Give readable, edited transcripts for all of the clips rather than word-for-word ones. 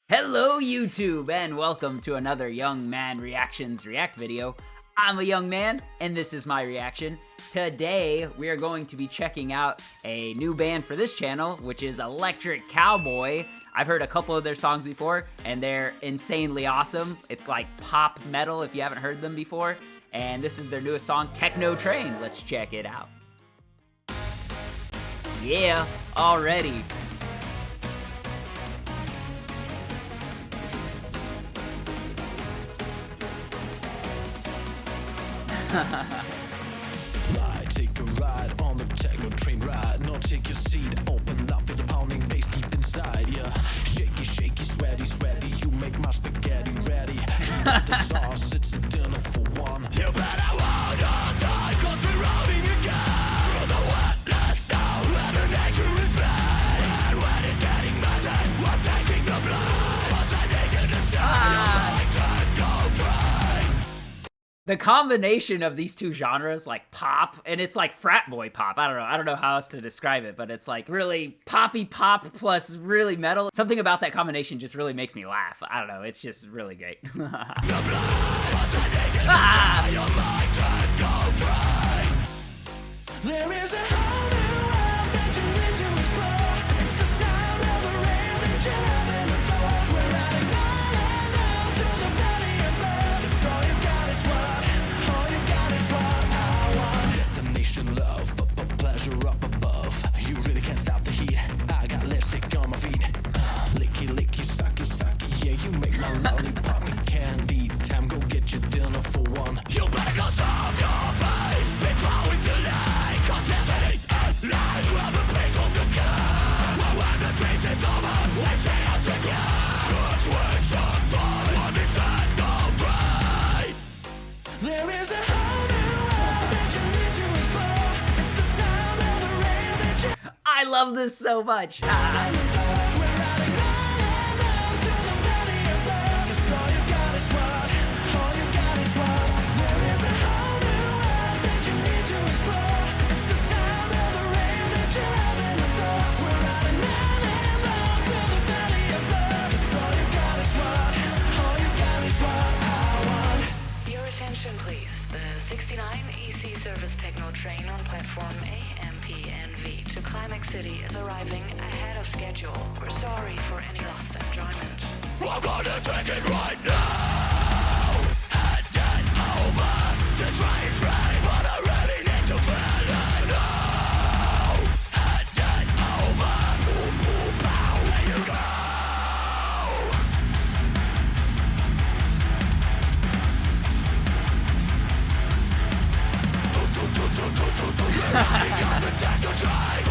Hello YouTube and welcome to another Young Man Reactions React video. I'm a young man and this is my reaction. Today we are going to be checking out a new band for this channel, which is Electric Callboy. I've heard a couple of their songs before and they're insanely awesome. It's like pop metal if you haven't heard them before. And this is their newest song, TEKKNO Train. Let's check it out. Yeah, already. Take a ride on the techno train ride. Now take your seat, open up, feel the pounding bass deep inside. Yeah, shaky, shaky, sweaty, sweaty. You make my spaghetti ready. Heat up the sauce, it's a dinner for one. You better hold on tight, cause we're rolling again. Through the wetness down, where nature is blind. And when it's getting messy, we're taking the blind. Cause I need you to stay like techno train. The combination of these two genres, like pop, and it's like frat boy pop. I don't know how else to describe it, but it's like really poppy pop plus really metal. Something about that combination just really makes me laugh. I don't know, it's just really great. There is a whole new world that you need to explore. It's the sound of the rain that you haven't before. We're riding round through the valley of love. It's all you got is what, all you got is what I want. Destination love, but pleasure up above. You really can't stop the heat. I got lipstick on my feet. Licky, licky, sucky, sucky. Yeah, you make my lollipop candy. Time, go get your dinner for one. You better go solve your face before we tonight. Cause there's an eight at night. Grab a piece of the car. When the trace is over, we say us again. Let's waste some time on this end of right. There is a whole new world that you need to explore. It's the sound of the rain that you I love this so much. we're riding round through the valley of love. It's all you got is what, all you got is what. There is a whole new world that you need to explore. It's the sound of the rain that you haven't before. We're riding round through the valley of love. It's all you got is what, all you got is what I want. Your attention please. The 69 EC service TEKKNO train on platform A, M, P, and V to Climax City is arriving ahead of schedule. We're sorry for any lost enjoyment. I'm gonna take it right now and get over this race rain, but I really need to feel it now and get over. Boom, boom, pow, there you go. We're riding on the techno train.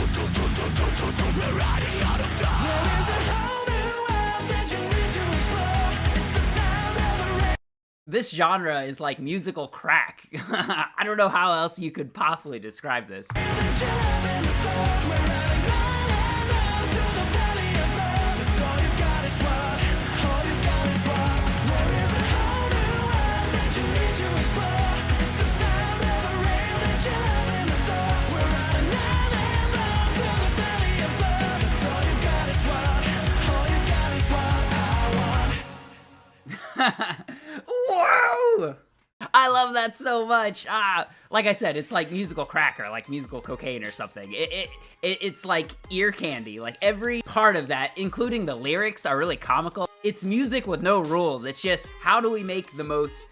We're riding out of time. There is a whole new world that you need to explore. It's the sound of the rain. This genre is like musical crack. I don't know how else you could possibly describe this. That you haven't before. We're riding round through the valley of love. It's all you got is what, all you got is what. There is a whole new world that you need to explore. It's the sound of the rain that you haven't before. We're riding round through the valley of love. It's all you got is what, all you got is what I want. Whoa! I love that so much. Like I said, it's like musical crack or like musical cocaine or something. It's like ear candy. Like every part of that, including the lyrics, are really comical. It's music with no rules. It's just how do we make the most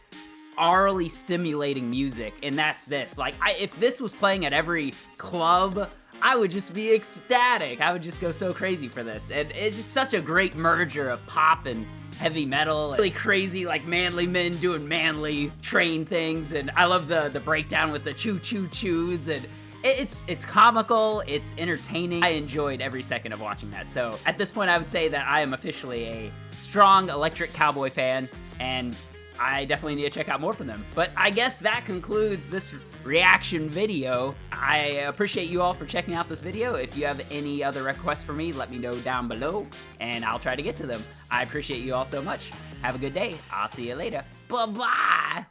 aurally stimulating music, and that's this. Like if this was playing at every club, I would just be ecstatic. I would just go so crazy for this. And it's just such a great merger of pop and heavy metal, really crazy like manly men doing manly train things, and I love the breakdown with the choo choo choos, and it's comical, it's entertaining. I enjoyed every second of watching that. So at this point I would say that I am officially a strong Electric Callboy fan, and I definitely need to check out more from them. But I guess that concludes this reaction video. I appreciate you all for checking out this video. If you have any other requests for me, let me know down below, and I'll try to get to them. I appreciate you all so much. Have a good day. I'll see you later. Bye-bye.